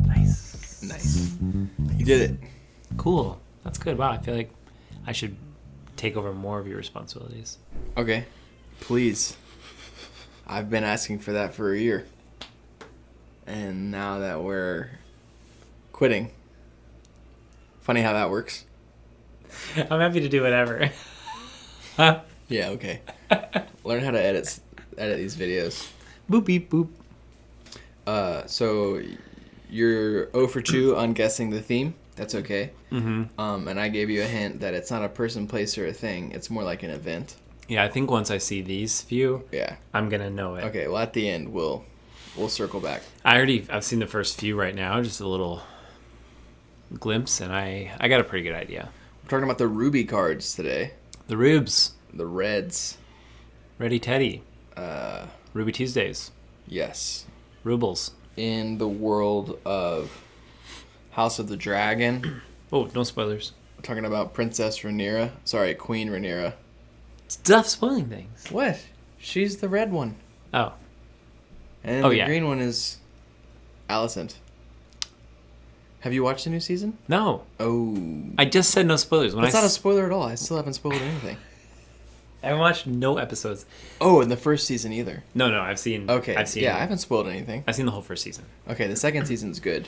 Nice. You did it. Cool. That's good. Wow, I feel like I should take over more of your responsibilities. Okay. Please. I've been asking for that for a year. And now that we're quitting. Funny how that works. I'm happy to do whatever. Yeah, okay. Learn how to edit these videos. Boop, beep, boop. So you're 0 for 2 on guessing the theme. That's okay. Mm-hmm. And I gave you a hint that it's not a person, place, or a thing. It's more like an event. Yeah, I think once I see these few, Yeah. I'm going to know it. Okay, well, at the end, we'll circle back. I've seen the first few right now, just a little glimpse, and I got a pretty good idea. We're talking about the Ruby cards today. The Rubes. The Reds. Ready Teddy. Ruby Tuesdays. Yes. Rubles. In the world of House of the Dragon. Oh, no spoilers. We're talking about Princess Rhaenyra. Sorry, Queen Rhaenyra. Stop spoiling things. What? She's the red one. Oh. And the green one is Alicent. Have you watched the new season? No. Oh. I just said no spoilers. That's not a spoiler at all. I still haven't spoiled anything. I watched no episodes. Oh, in the first season either. No, I've seen. Okay. I haven't spoiled anything. I've seen the whole first season. Okay, the second season's good.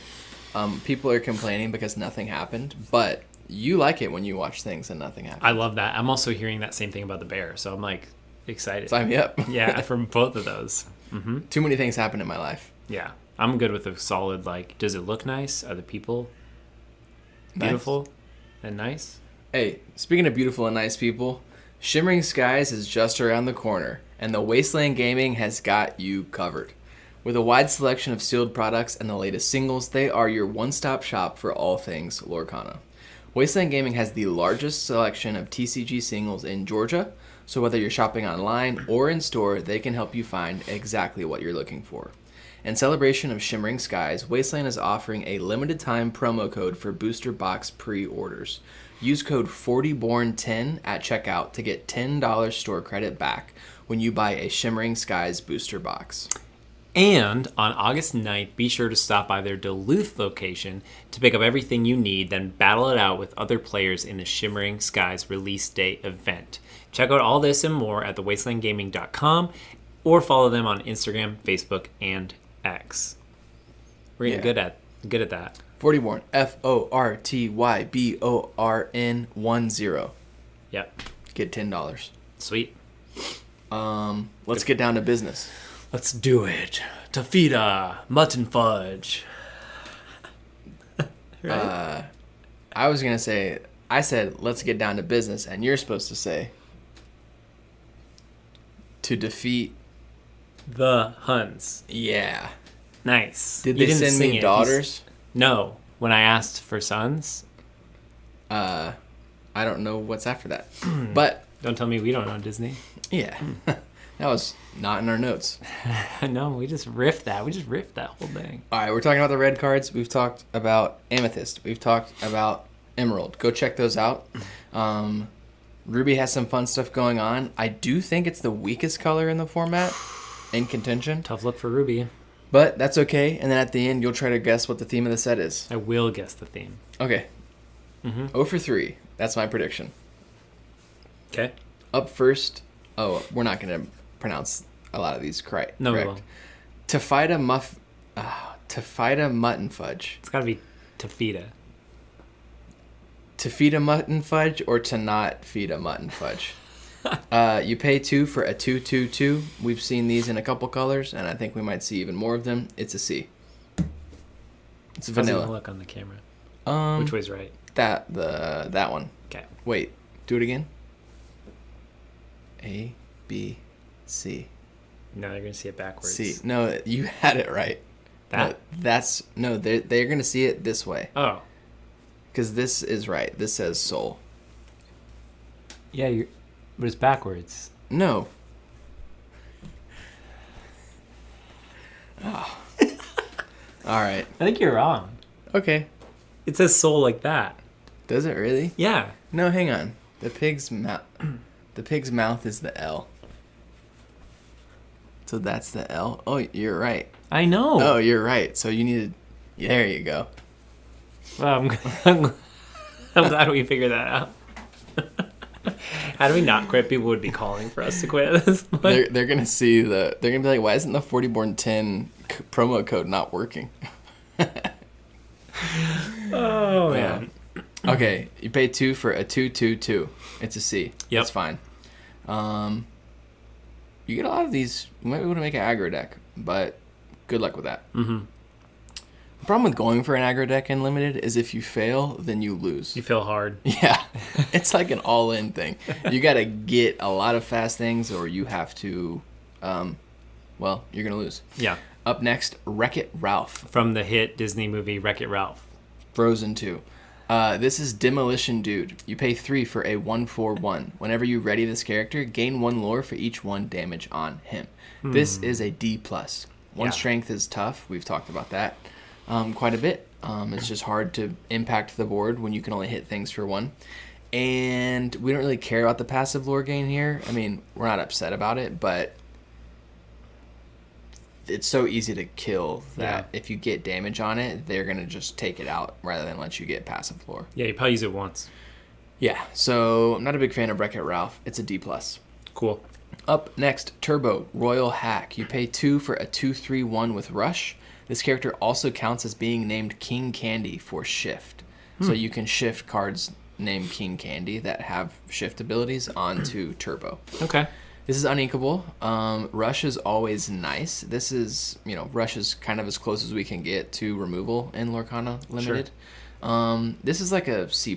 People are complaining because nothing happened, but you like it when you watch things and nothing happens. I love that. I'm also hearing that same thing about the bear, so I'm like excited. Sign me up. Yeah, from both of those. Mm-hmm. Too many things happen in my life. Yeah, I'm good with a solid, like, does it look nice? Are the people beautiful and nice? Hey, speaking of beautiful and nice people, Shimmering Skies is just around the corner, and the Wasteland Gaming has got you covered. With a wide selection of sealed products and the latest singles, they are your one-stop shop for all things Lorcana. Wasteland Gaming has the largest selection of TCG singles in Georgia, so whether you're shopping online or in store, they can help you find exactly what you're looking for. In celebration of Shimmering Skies, Wasteland is offering a limited-time promo code for booster box pre-orders. Use code 40born10 at checkout to get $10 store credit back when you buy a Shimmering Skies booster box. And on August 9th, be sure to stop by their Duluth location to pick up everything you need, then battle it out with other players in the Shimmering Skies release day event. Check out all this and more at thewastelandgaming.com or follow them on Instagram, Facebook, and X. We're getting good at that. 40born, FORTYBORN10. Yep. Get $10. Sweet. Let's get down to business. Let's do it. Tafita, mutton fudge. Right? I said, let's get down to business, and you're supposed to say, to defeat the Huns. Yeah. Nice. Did they send me daughters? No. When I asked for sons? I don't know what's after that. But don't tell me we don't know Disney. Yeah. That was not in our notes. No, we just riffed that. We just riffed that whole thing. All right, we're talking about the red cards. We've talked about Amethyst. We've talked about Emerald. Go check those out. Ruby has some fun stuff going on. I do think it's the weakest color in the format in contention. Tough luck for Ruby. But that's okay. And then at the end, you'll try to guess what the theme of the set is. I will guess the theme. Okay. 0 for 3. That's my prediction. Okay. Up first. Oh, we're not going to pronounce a lot of these correct. No, we won't. Tafita mutton fudge. It's got to be Tafita. To feed a mutton fudge or to not feed a mutton fudge. You pay 2 for a 222. We've seen these in a couple colors, and I think we might see even more of them. It's a C. It's vanilla. How's it look on the camera? Which way's right? That one. Okay. Wait, do it again. A, B, C. No, they're gonna see it backwards. C. No, you had it right. That? No, they're gonna see it this way. Oh. Because this is right. This says soul. Yeah, but it's backwards. No. Oh. All right. I think you're wrong. Okay. It says soul like that. Does it really? Yeah. No, hang on. The pig's mouth is the L. So that's the L. Oh, you're right. I know. Oh, you're right. So you needed. There you go. Well, I'm glad we figured that out. How do we not quit? People would be calling for us to quit at this point. They're gonna see they're gonna be like, why isn't the 40born10 promo code not working? Oh man. Okay, you pay 2 for a 2/2/2. It's a C. Yep. That's fine. You get a lot of these. You might be able to make an aggro deck, but good luck with that. Mm-hmm. The problem with going for an aggro deck in limited is if you fail, then you lose. You feel hard. Yeah, it's like an all-in thing. You got to get a lot of fast things, or you have to, well, you're gonna lose. Yeah. Up next, Wreck-It Ralph. From the hit Disney movie Wreck-It Ralph. Frozen 2. This is Demolition Dude. You pay 3 for a 1/4/1. Whenever you ready this character, gain 1 lore for each 1 damage on him. This is a D+. 1 strength is tough. We've talked about that quite a bit. It's just hard to impact the board when you can only hit things for 1. And we don't really care about the passive lore gain here. I mean, we're not upset about it, but it's so easy to kill that if you get damage on it, they're going to just take it out rather than let you get passive lore. Yeah, you probably use it once. Yeah, so I'm not a big fan of Wreck-It Ralph. It's a D+. Cool. Up next, Turbo, Royal Hack. You pay 2 for a 2/3/1 with Rush. This character also counts as being named King Candy for Shift. So you can shift cards named King Candy that have shift abilities onto Turbo. Okay. This is uninkable. Rush is always nice. This is, Rush is kind of as close as we can get to removal in Lorcana Limited. Sure. This is like a C+.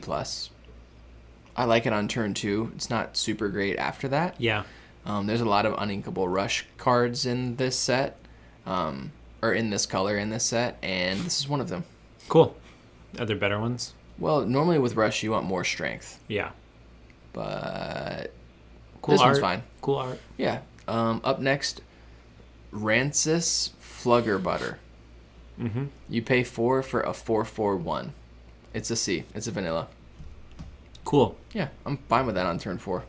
I like it on turn 2. It's not super great after that. Yeah. There's a lot of uninkable Rush cards in this set, or in this color in this set, and this is one of them. Cool. Are there better ones? Well, normally with Rush you want more strength. Yeah. But cool this art. one's fine. Cool art. Yeah. Up next, Rancis Flugger Butter. Mm-hmm. You pay 4 for a 4/4/1. It's a C. It's a vanilla. Cool. Yeah, I'm fine with that on turn 4.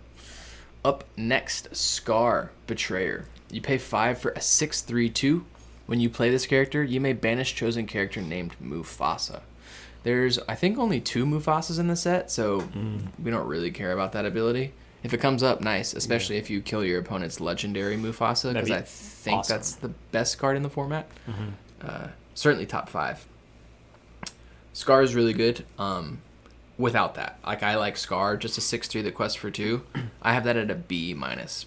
Up next, Scar Betrayer. You pay 5 for a 6/3/2. When you play this character, you may banish chosen character named Mufasa. There's, I think, only 2 Mufasas in the set, so we don't really care about that ability. If it comes up, nice, especially if you kill your opponent's legendary Mufasa, because I think awesome. that's the best card in the format. Mm-hmm. Certainly top 5. Scar is really good. Without that, I like Scar, just a 6/3 that quests for 2. I have that at a B-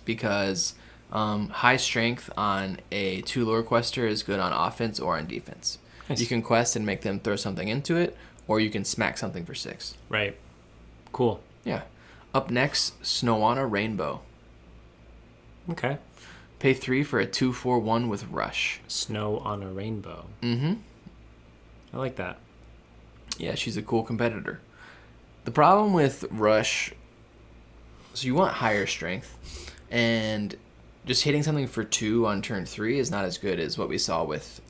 because high strength on a 2 lore quester is good on offense or on defense. Nice. You can quest and make them throw something into it, or you can smack something for 6. Right. Cool. Yeah. Up next, Snowana Rainbow. Okay. Pay 3 for a 2/4/1 with Rush. Snow on a rainbow. Mm-hmm. I like that. Yeah, she's a cool competitor. The problem with Rush, so you want higher strength, and just hitting something for 2 on turn 3 is not as good as what we saw with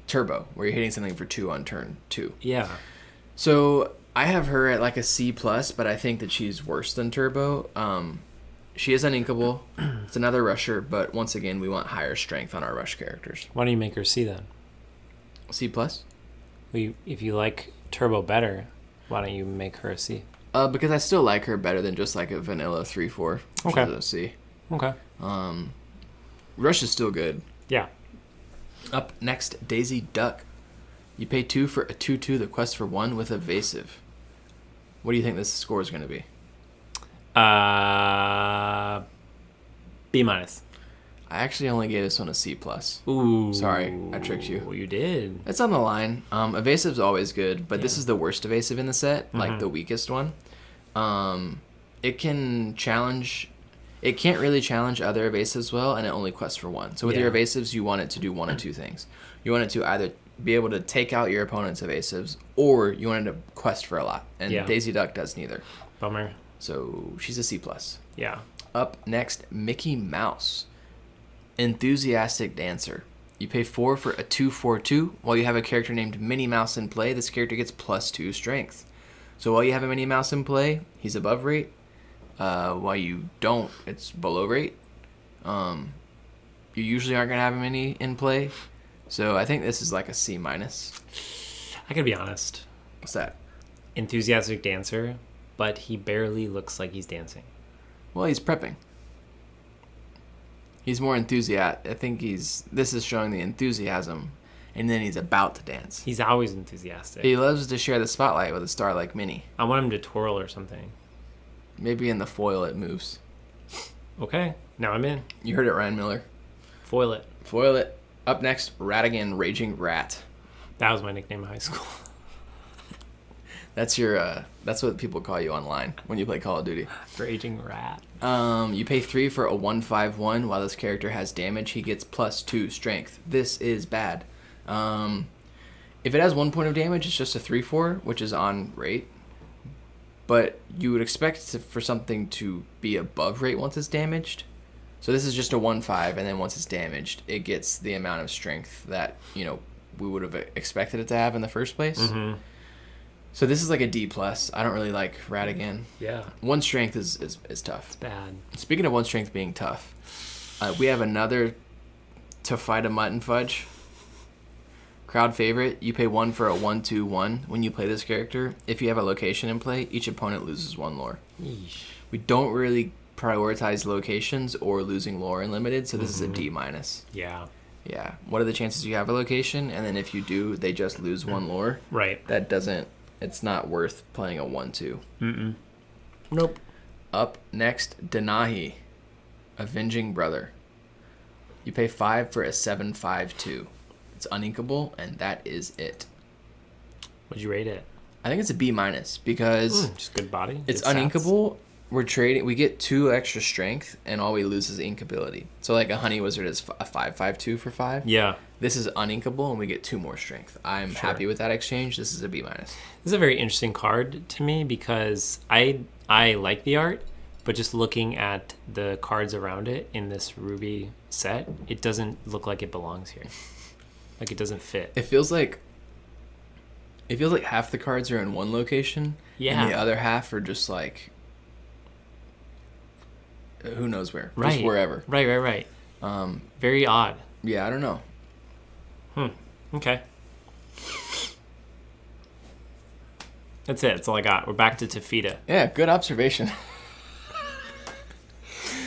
Turbo, where you're hitting something for 2 on turn 2. Yeah. So I have her at like a C+, but I think that she's worse than Turbo. She is uninkable. It's another rusher, but once again, we want higher strength on our rush characters. Why don't you make her C then? C+? If you like Turbo better, why don't you make her a C? Because I still like her better than just like a vanilla 3/4, which Okay. is a C. Okay. Rush is still good. Yeah. Up next, Daisy Duck. You pay 2 for a 2/2 that quests for 1 with Evasive. What do you think this score is going to be? B-. I actually only gave this one a C+. Ooh. Sorry, I tricked you. You did. It's on the line. Evasive's always good, but this is the worst evasive in the set, like the weakest one. It can challenge... It can't really challenge other evasives well, and it only quests for 1. So with your evasives, you want it to do 1 of 2 things. You want it to either be able to take out your opponent's evasives, or you want it to quest for a lot. And Daisy Duck does neither. Bummer. So she's a C+. Yeah. Up next, Mickey Mouse. Enthusiastic Dancer. You pay 4 for a 2/4/2. While you have a character named Minnie Mouse in play, this character gets +2 strength. So while you have a Minnie Mouse in play, he's above rate. While you don't, it's below rate. you usually aren't going to have many in play. So I think this is like a C-. I could be honest. What's that? Enthusiastic dancer, but he barely looks like he's dancing. Well, he's prepping. He's more enthusiastic. I think this is showing the enthusiasm, and then he's about to dance. He's always enthusiastic. He loves to share the spotlight with a star like Minnie. I want him to twirl or something. Maybe in the foil it moves. Okay, now I'm in. You heard it, Ryan Miller. Foil it. Foil it. Up next, Ratigan Raging Rat. That was my nickname in high school. That's your. That's what people call you online when you play Call of Duty. Raging Rat. You pay 3 for a 1/5/1. While this character has damage, he gets +2 strength. This is bad. If it has 1 point of damage, it's just a 3/4, which is on rate. But you would expect for something to be above rate once it's damaged. So this is just a 1/5, and then once it's damaged, it gets the amount of strength that we would have expected it to have in the first place. Mm-hmm. So this is like a D+. I don't really like Ratigan. Yeah. 1 strength is tough. It's bad. Speaking of 1 strength being tough, we have another To Fight a Mutton Fudge. Crowd favorite. You pay 1 for a 1/2/1. When you play this character, if you have a location in play, each opponent loses 1 lore. Yeesh. We don't really prioritize locations or losing lore in limited, so this is a D-. Yeah. Yeah. What are the chances you have a location? And then if you do, they just lose 1 lore. Right. That doesn't... It's not worth playing a 1/2. Mm-mm. Nope. Up next, Denahi, Avenging Brother. You pay 5 for a 7/5/2. It's uninkable, and that is it. What'd you rate it? I think it's a B- because just good body. it's good stats. uninkable. We're trading. We get 2 extra strength, and all we lose is inkability. So like a Honey Wizard is a 5/5/2 for 5. Yeah. This is uninkable, and we get 2 more strength. I'm happy with that exchange. This is a B-. This is a very interesting card to me because I like the art, but just looking at the cards around it in this Ruby set, it doesn't look like it belongs here. Like it doesn't fit. It feels like half the cards are in one location, and the other half are just like who knows where, right. Just wherever. Right. Very odd. Yeah, I don't know. Okay. That's it. That's all I got. We're back to Tafita. Yeah, good observation.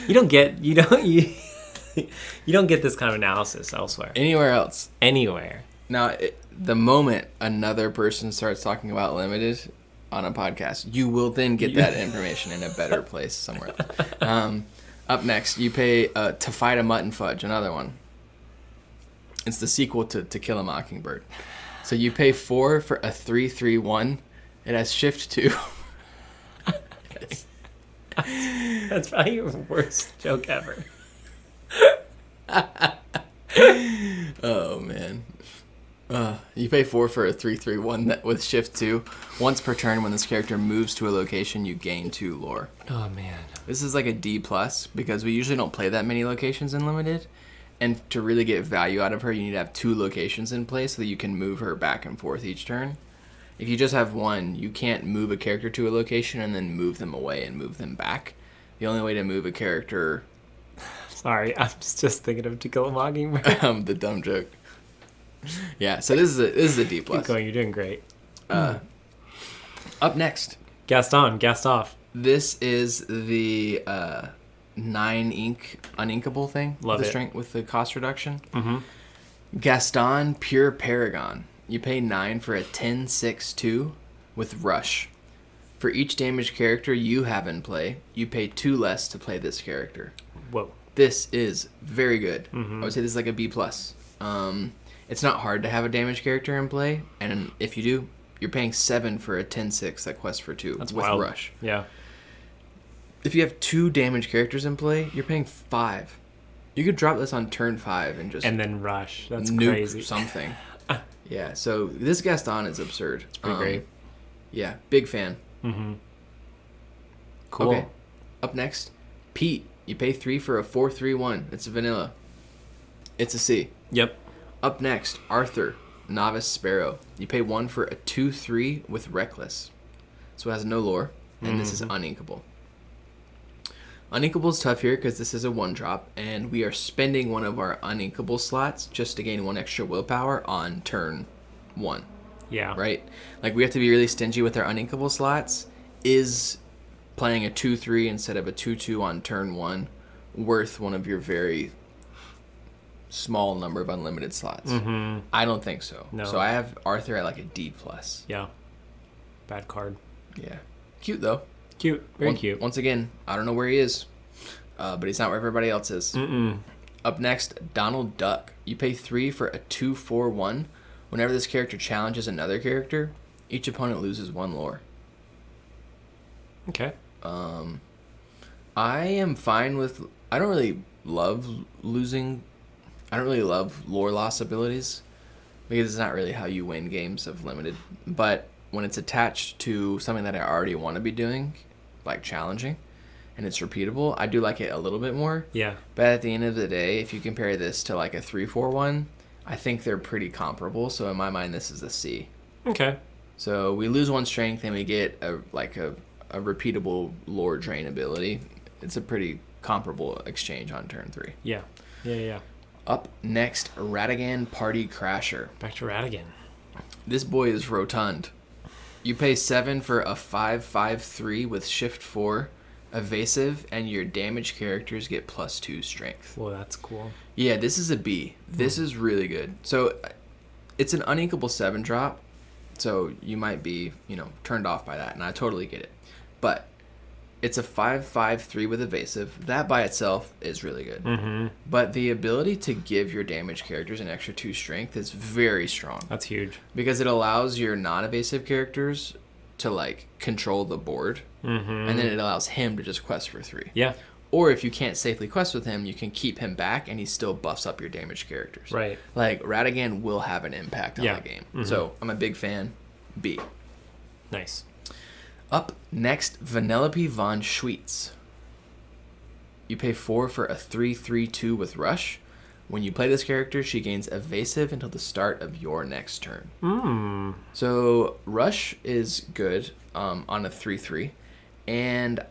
You don't get you don't get this kind of analysis elsewhere. Anywhere else. Anywhere. Now, the moment another person starts talking about limited on a podcast, you will then get that information in a better place somewhere else. Up next, you pay To Fight a Mutton Fudge, another one. It's the sequel to Kill a Mockingbird. So you pay 4 for a 3/3/1. It has shift 2. That's probably your worst joke ever. Oh, man. You pay 4 for a 3/3/1 with shift 2. Once per turn, when this character moves to a location, you gain 2 lore. Oh, man. This is like a D+, because we usually don't play that many locations in Limited. And to really get value out of her, you need to have 2 locations in play so that you can move her back and forth each turn. If you just have 1, you can't move a character to a location and then move them away and move them back. The only way to move a character... Sorry, I'm just thinking of To Kill a Mockingbird. The dumb joke. Yeah, so this is a D+. Keep going, you're doing great. Up next. Gassed off. This is the 9 ink uninkable thing. Love with it. Strength, with the cost reduction. Mm-hmm. Gaston Pure Paragon. You pay 9 for a 10/6/2 with Rush. For each damaged character you have in play, you pay 2 less to play this character. Whoa. This is very good. Mm-hmm. I would say this is like a B+. It's not hard to have a damaged character in play, and if you do, you're paying 7 for a 10/6 that quests for 2 That's with wild. Rush. Yeah. If you have 2 damaged characters in play, you're paying 5. You could drop this on turn 5 and just And then Rush. That's nuke crazy. something. Yeah, so this Gaston is absurd. Pretty great. Yeah, big fan. Mm-hmm. Cool. Okay, up next, Pete. You pay 3 for a 4/3/1. It's a vanilla. It's a C. Yep. Up next, Arthur, Novice Sparrow. You pay 1 for a 2/3 with Reckless. So it has no lore, and this is uninkable. Uninkable's tough here because this is a 1-drop, and we are spending one of our uninkable slots just to gain 1 extra willpower on turn 1. Yeah. Right? Like, we have to be really stingy with our uninkable slots. Is playing a 2-3 instead of a 2-2 on turn 1 worth one of your very small number of unlimited slots? Mm-hmm. I don't think so. No. So I have Arthur at like a D+. Yeah. Bad card. Yeah. Cute, though. Cute. Very cute. Once again, I don't know where he is, but he's not where everybody else is. Mm-mm. Up next, Donald Duck. You pay 3 for a 2/4/1. Whenever this character challenges another character, each opponent loses 1 lore. Okay. I am fine with... I don't really love losing... I don't really love lore loss abilities, because it's not really how you win games of limited. But when it's attached to something that I already want to be doing, like challenging, and it's repeatable, I do like it a little bit more. Yeah. But at the end of the day, if you compare this to like a 3/4/1, I think they're pretty comparable. So in my mind, this is a C. Okay. So we lose 1 strength and we get a repeatable lore drain ability. It's a pretty comparable exchange on turn 3. Yeah. Yeah. Up next, Ratigan Party Crasher. Back to Ratigan. This boy is rotund. You pay 7 for a 5/5/3 with shift 4, evasive, and your damage characters get +2 strength. Well, that's cool. Yeah, this is a B. This is really good. So it's an uninkable 7-drop, so you might be, turned off by that, and I totally get it. But it's a 5/5/3 with evasive. That by itself is really good. Mm-hmm. But the ability to give your damage characters an extra 2 strength is very strong. That's huge. Because it allows your non-evasive characters to, like, control the board. Mm-hmm. And then it allows him to just quest for 3. Yeah. Or if you can't safely quest with him, you can keep him back and he still buffs up your damage characters. Right. Like, Ratigan will have an impact on the game. Mm-hmm. So, I'm a big fan. B. Nice. Up next, Vanellope von Schweetz. You pay 4 for a 3/3/2 with Rush. When you play this character, she gains evasive until the start of your next turn. So, Rush is good on a 3/3. And,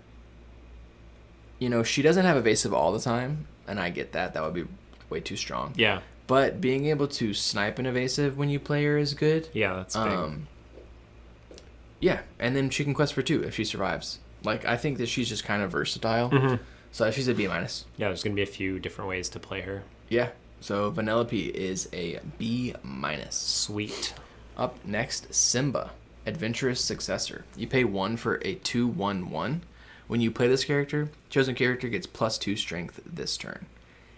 she doesn't have evasive all the time. And I get that. That would be way too strong. Yeah. But being able to snipe an evasive when you play her is good. Yeah, that's big. Yeah, and then she can quest for 2 if she survives. Like, I think that she's just kind of versatile. Mm-hmm. So she's a B-. Yeah, there's going to be a few different ways to play her. Yeah, so Vanellope is a B-. Sweet. Up next, Simba, Adventurous Successor. You pay 1 for a 2/1/1. When you play this character, chosen character gets +2 strength this turn.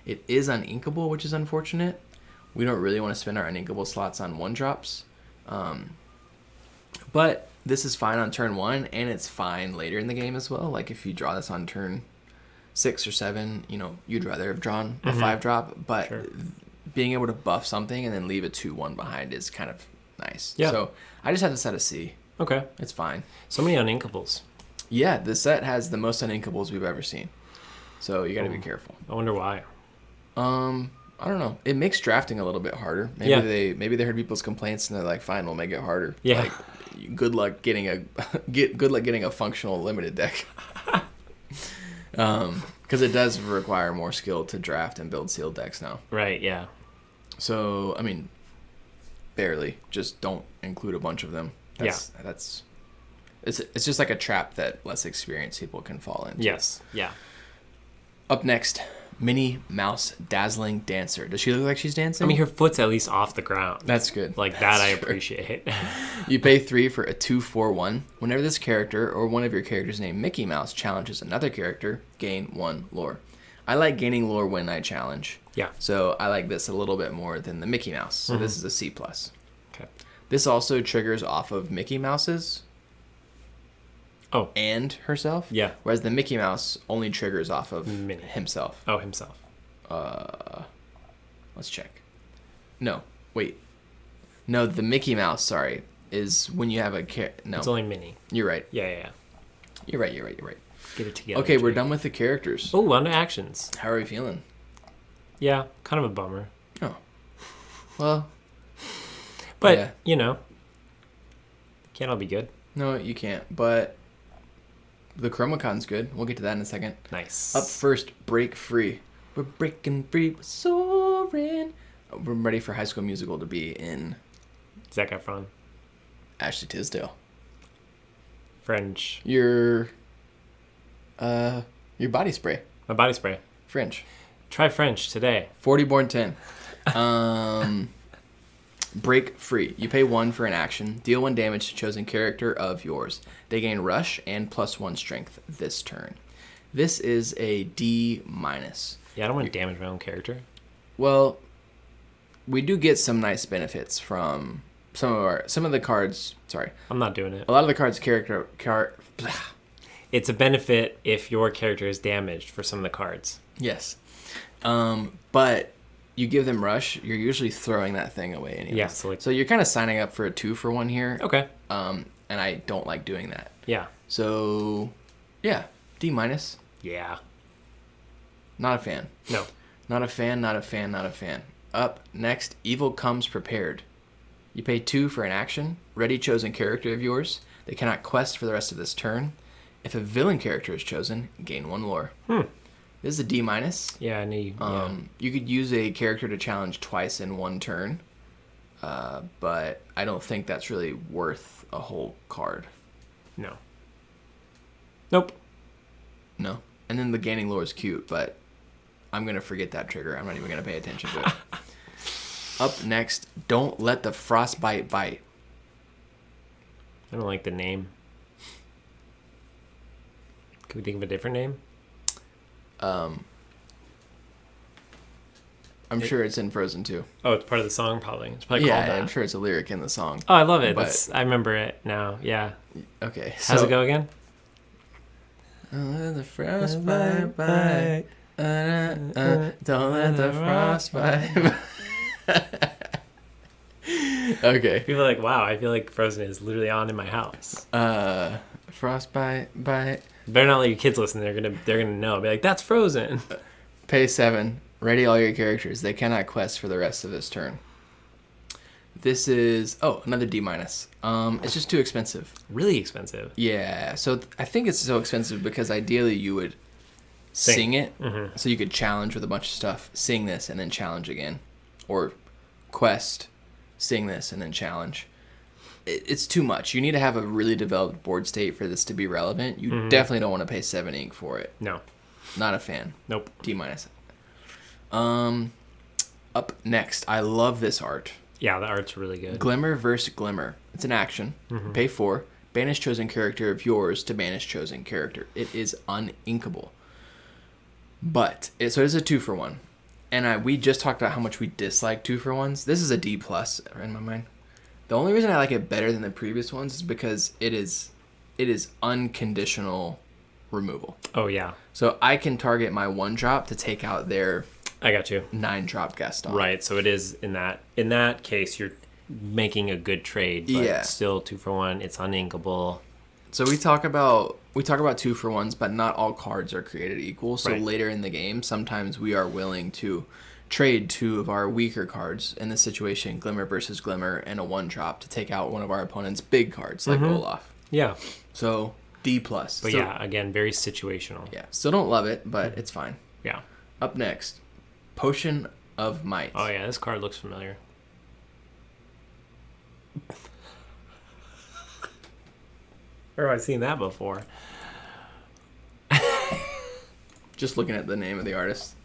It is uninkable, which is unfortunate. We don't really want to spend our uninkable slots on 1-drops. But this is fine on turn 1, and it's fine later in the game as well. Like, if you draw this on turn 6 or 7, you'd rather have drawn a 5-drop. But Sure. being able to buff something and then leave a 2/1 behind is kind of nice. Yeah. So I just have to set a C. Okay. It's fine. So many uninkables. Yeah, the set has the most uninkables we've ever seen. So you got to be careful. I wonder why. I don't know. It makes drafting a little bit harder. Maybe Yeah. they heard people's complaints and they're like, "Fine, we'll make it harder." Yeah. Like, good luck getting a functional limited deck. Because it does require more skill to draft and build sealed decks now. Right, yeah. So, I mean, barely. Just don't include a bunch of them. It's just like a trap that less experienced people can fall into. Yes, yeah. Up next, Minnie Mouse Dazzling Dancer. Does she look like she's dancing? I mean, her foot's at least off the ground. That's good. Like, that I appreciate. You pay 3 for a 2/4/1. Whenever this character or one of your characters named Mickey Mouse challenges another character, gain 1 lore. I like gaining lore when I challenge. Yeah. So I like this a little bit more than the Mickey Mouse. So this is a C+. Okay. This also triggers off of Mickey Mouse's Oh. and herself. Yeah. Whereas the Mickey Mouse only triggers off of Minnie. himself. Oh, himself. Let's check. No, wait. No, the Mickey Mouse, sorry, is when you have a no. It's only Minnie. You're right. Yeah. You're right. Get it together. Okay, we're Jake. done with the characters. Oh, on to actions. How are we feeling? Yeah, kind of a bummer. Oh. Well, But, yeah. can't all be good. No, you can't. But The Chromacon's good. We'll get to that in a second. Nice. Up first, Break Free. We're breaking free, we're soaring. We're ready for High School Musical to be in Zac Efron. Ashley Tisdale. French. Your body spray. My body spray. French. Try French today. 40 born 10. Break Free. You pay 1 for an action. Deal 1 damage to chosen character of yours. They gain Rush and +1 Strength this turn. This is a D-. Yeah, I don't want to damage my own character. Well, we do get some nice benefits from some of the cards. Sorry, I'm not doing it. a lot of the cards It's a benefit if your character is damaged for some of the cards. Yes, but you give them Rush, you're usually throwing that thing away anyway. Yeah, so you're kind of signing up for a 2-for-1 here. Okay. And I don't like doing that. Yeah. So, yeah, D-. Yeah. Not a fan. No. Not a fan, not a fan, not a fan. Up next, Evil Comes Prepared. You pay 2 for an action. Ready chosen character of yours. They cannot quest for the rest of this turn. If a villain character is chosen, gain 1 lore. This is a D-. Yeah, I knew. You could use a character to challenge twice in 1 turn, but I don't think that's really worth a whole card. No. Nope. No. And then the gaining lore is cute, but I'm going to forget that trigger. I'm not even going to pay attention to it. Up next, Don't Let the Frostbite Bite. I don't like the name. Can we think of a different name? I'm sure it's in Frozen 2. Oh, it's part of the song, probably. It's probably called that. I'm sure it's a lyric in the song. Oh, I love it. But- I remember it now. Yeah. Okay. How's it go again? Don't let the frostbite bite. Don't let the frostbite bite. Okay. People are like, wow, I feel like Frozen is literally on in my house. Frostbite bite. Better not let your kids listen. They're gonna know. Be like, that's Frozen. Pay 7. Ready all your characters. They cannot quest for the rest of this turn. This is another D-. It's just too expensive. Really expensive. Yeah. So I think it's so expensive because ideally you would sing it, so you could challenge with a bunch of stuff. Sing this and then challenge again, or quest, sing this and then challenge. It's too much. You need to have a really developed board state for this to be relevant. You definitely don't want to pay 7 ink for it. No. Not a fan. Nope. D-. Up next, I love this art. Yeah, the art's really good. Glimmer versus Glimmer. It's an action. Pay 4. Banish chosen character of yours to banish chosen character. It is uninkable. But so it's a 2-for-1. And we just talked about how much we dislike 2-for-1s. This is a D+ in my mind. The only reason I like it better than the previous ones is because it is unconditional removal. Oh yeah. So I can target my 1-drop to take out their I got you. 9-drop Gaston. Right. So it is in that case you're making a good trade, but still 2-for-1. It's uninkable. So we talk about 2-for-1s, but not all cards are created equal. So later in the game, sometimes we are willing to trade 2 of our weaker cards. In this situation, Glimmer versus Glimmer and a 1-drop to take out one of our opponent's big cards, like Olaf. Yeah. So D+. But still, yeah, again, very situational. Yeah. Still don't love it, but it's fine. Yeah. Up next, Potion of Might. Oh yeah, this card looks familiar. Where have I seen that before? Just looking at the name of the artist.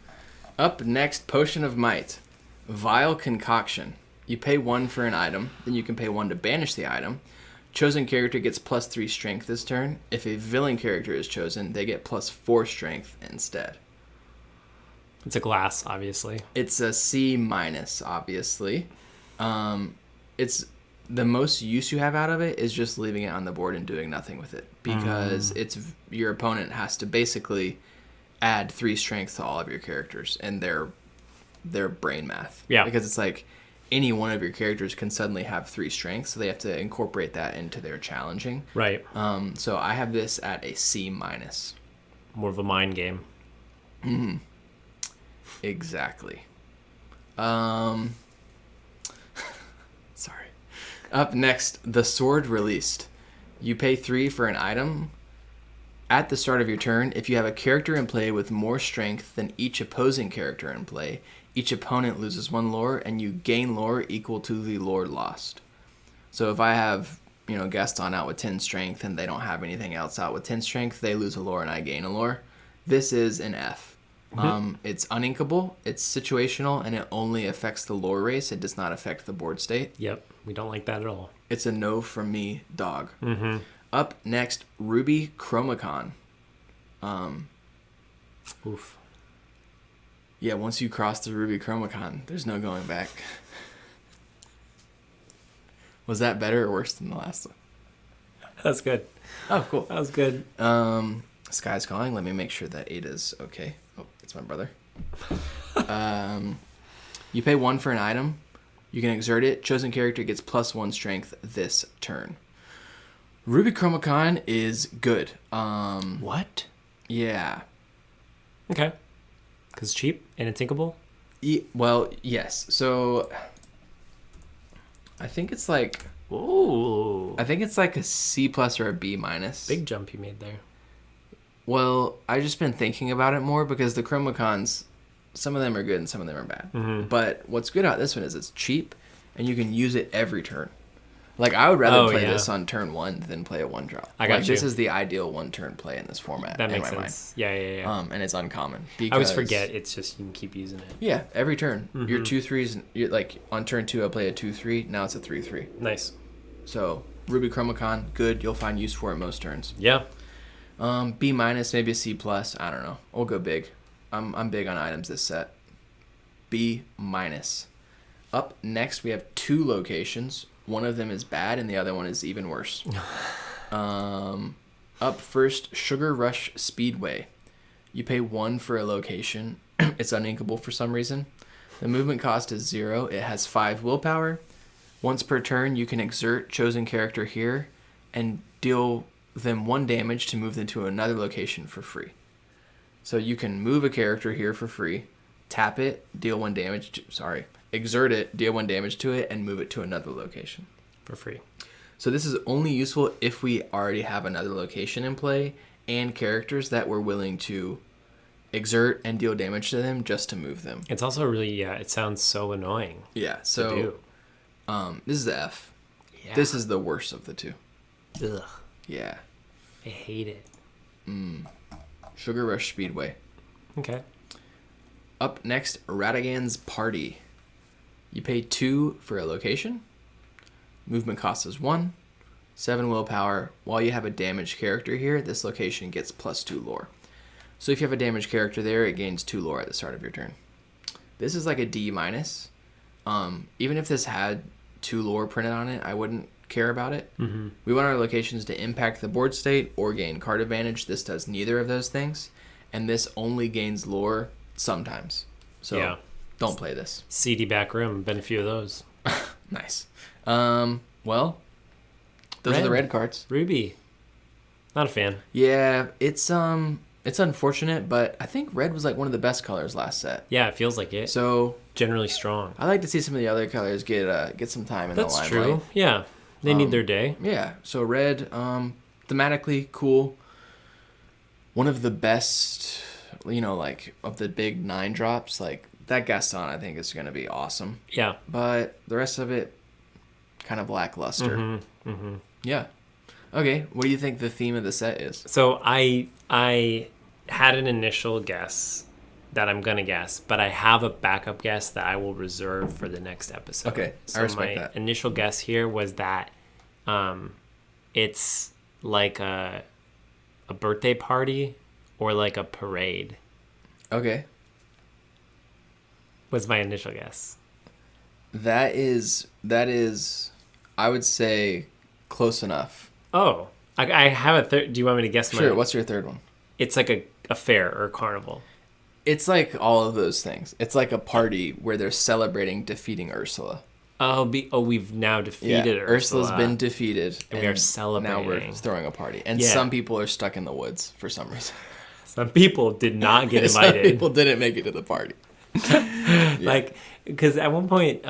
Up next, Potion of Might. Vile Concoction. You pay 1 for an item, then you can pay 1 to banish the item. Chosen character gets +3 strength this turn. If a villain character is chosen, they get +4 strength instead. It's a glass, obviously. It's a C-, obviously. It's the most use you have out of it is just leaving it on the board and doing nothing with it, because it's your opponent has to basically add 3 strength to all of your characters and their brain math. Yeah. Because it's like any one of your characters can suddenly have 3 strength, so they have to incorporate that into their challenging. Right. So I have this at a C-. More of a mind game. Exactly. Sorry. Up next, the Sword Released. You pay 3 for an item. At the start of your turn, if you have a character in play with more strength than each opposing character in play, each opponent loses 1 lore, and you gain lore equal to the lore lost. So if I have, Gaston out with 10 strength and they don't have anything else out with 10 strength, they lose a lore and I gain a lore. This is an F. It's uninkable, it's situational, and it only affects the lore race. It does not affect the board state. Yep, we don't like that at all. It's a no from me, dog. Up next, Ruby Chromacon. Oof. Yeah, once you cross the Ruby Chromacon, there's no going back. Was that better or worse than the last one? That's good. Oh, cool. That was good. Sky's calling. Let me make sure that Ada's okay. Oh, it's my brother. You pay 1 for an item. You can exert it. Chosen character gets +1 strength this turn. Ruby Chromacon is good. What? Yeah. Okay. Because it's cheap and it's inkable? Well, yes. So I think it's like... Ooh. I think it's like a C+ or a B-. Big jump you made there. Well, I've just been thinking about it more because the Chromacons, some of them are good and some of them are bad. But what's good about this one is it's cheap and you can use it every turn. Like, I would rather play this on turn 1 than play a 1-drop. I got you. This is the ideal 1-turn play in this format. That makes in my sense. mind. Yeah. And it's uncommon. Because, I always forget it's just you can keep using it. Yeah, every turn. Your 2/3s, like on turn 2, I play a 2/3. Now it's a 3/3. Nice. So, Ruby Chromacon, good. You'll find use for it most turns. Yeah. B-, maybe a C+. I don't know. We'll go big. I'm big on items this set. B-. Up next, we have 2 locations. One of them is bad, and the other one is even worse. Up first, Sugar Rush Speedway. You pay 1 for a location. It's uninkable for some reason. The movement cost is 0. It has 5 willpower. Once per turn, you can exert chosen character here and deal them 1 damage to move them to another location for free. So you can move a character here for free, tap it, deal 1 damage exert it, deal 1 damage to it, and move it to another location. For free. So this is only useful if we already have another location in play and characters that we're willing to exert and deal damage to them just to move them. It's also really, it sounds so annoying. Yeah, so this is the F. Yeah. This is the worst of the 2. Ugh. Yeah. I hate it. Sugar Rush Speedway. Okay. Up next, Ratigan's Party. You pay 2 for a location. Movement cost is 1. 7 willpower. While you have a damaged character here, this location gets +2 lore. So if you have a damaged character there, it gains 2 lore at the start of your turn. This is like a D-. Even if this had 2 lore printed on it, I wouldn't care about it. We want our locations to impact the board state or gain card advantage. This does neither of those things. And this only gains lore sometimes. So don't play this. CD back room. Been a few of those. Nice. Well, those are the red cards. Ruby. Not a fan. Yeah, it's unfortunate, but I think red was like one of the best colors last set. Yeah, it feels like it. So generally strong. I like to see some of the other colors get some time in the limelight. That's true. Yeah, they need their day. Yeah. So red, thematically cool. One of the best, like of the big 9 drops, like that Gaston, I think is going to be awesome. Yeah. But the rest of it, kind of lackluster. Yeah. Okay, what do you think the theme of the set is? So I had an initial guess that I'm gonna guess, but I have a backup guess that I will reserve for the next episode. Okay, so I respect my that. Initial guess here was that it's like a birthday party or like a parade. Okay. Was my initial guess. That is I would say close enough. Oh, I have a third. Do you want me to guess? Sure. What's your third one? It's like a fair or a carnival. It's like all of those things. It's like a party where they're celebrating defeating Ursula. We've now defeated Ursula. Ursula's been defeated. And we are celebrating. Now we're throwing a party. And some people are stuck in the woods for some reason. Some people did not get invited. Some people didn't make it to the party. Like, because at one point,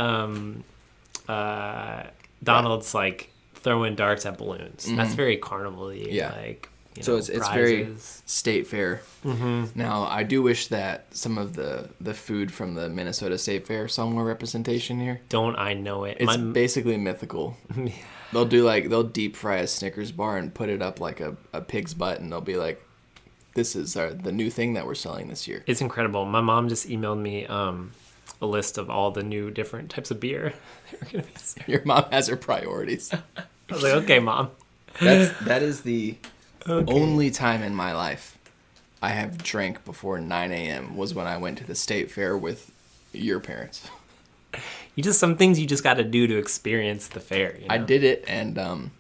Donald's like throwing darts at balloons. That's very carnival-y. Yeah. Like, So it's very prizes. state fair. Mm-hmm. Now, I do wish that some of the food from the Minnesota State Fair saw more representation here. Don't I know it? It's basically mythical. They'll deep fry a Snickers bar and put it up like a pig's butt, and they'll be like, "This is the new thing that we're selling this year." It's incredible. My mom just emailed me a list of all the new different types of beer that we're gonna be serving. Your mom has her priorities. I was like, okay, Mom. That is the only time in my life I have drank before 9 a.m. was when I went to the state fair with your parents. Some things you just got to do to experience the fair. You know? I did it, and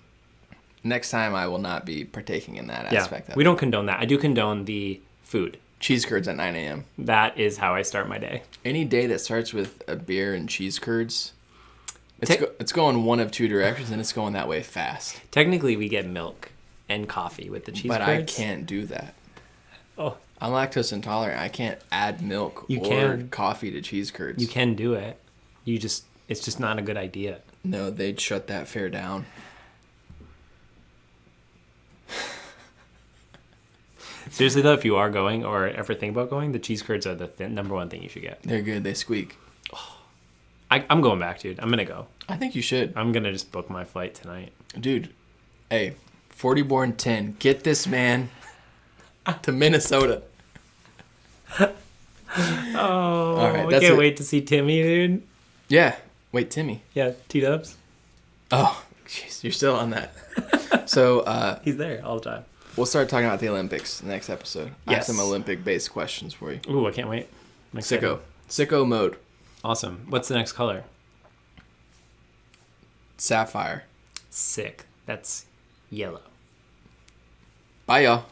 next time I will not be partaking in that aspect of it. We don't condone that. I do condone the food. Cheese curds at 9 a.m. That is how I start my day. Any day that starts with a beer and cheese curds, it's going one of two directions, and it's going that way fast. Technically, we get milk and coffee with the cheese curds. But I can't do that. Oh. I'm lactose intolerant. I can't add milk or coffee to cheese curds. You can do it. It's just not a good idea. No, they'd shut that fair down. Seriously though, if you are going or ever think about going, the cheese curds are the number one thing you should get. They're good. They squeak. I'm going back, dude. I'm gonna go. I think you should. I'm gonna just book my flight tonight. Dude, hey, 40 born 10. Get this man to Minnesota. Oh, all right, I can't wait to see Timmy, dude. Yeah. Wait, Timmy. Yeah, T-dubs. Oh, jeez, you're still on that. So he's there all the time. We'll start talking about the Olympics next episode. Yes. I have some Olympic-based questions for you. Ooh, I can't wait. I'm excited. Sicko mode. Awesome. What's the next color? Sapphire. Sick. That's yellow. Bye, y'all.